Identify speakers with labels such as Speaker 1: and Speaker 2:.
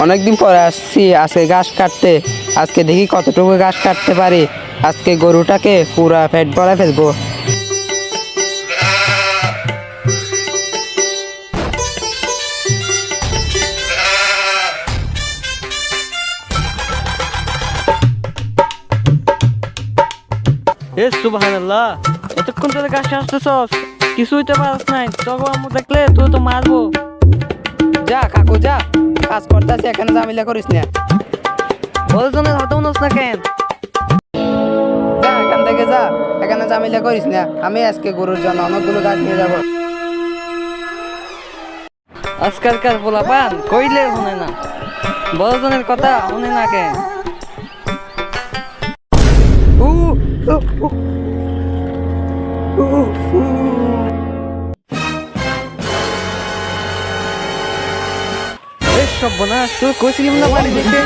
Speaker 1: অনেকদিন পরে আসছি আজকে ঘাস কাটতে। আজকে দেখি কতটুকু ঘাস কাটতে পারি। আজকে গরুটাকে পুরা পেট ভরে ফেলবো।
Speaker 2: এ সুবহানাল্লাহ, এতক্ষণ ধরে গাছে আসতেছস, কিছুই তো পারস নাই। তখন আম্মু দেখলে তুই তো মারবো।
Speaker 1: যা কাকু যা, কাজ করতেছি, এখানে ঝামেলা করিস না।
Speaker 2: বড়জনের হাতে উনস না কেন?
Speaker 1: যা এখান থেকে যা, এখানে ঝামেলা করিস না। আমি আজকে গরুর জন্য অনেকগুলো গাছ নিয়ে যাবো।
Speaker 2: আজকালকার পোলাপান কইলে শুনে না, বড়জনের কথা শুনে না কেন?
Speaker 1: উ, উ, উ, উ, উ।
Speaker 2: এ সর্বনাশ, তুই কইছিলি না বাড়ি দিতে।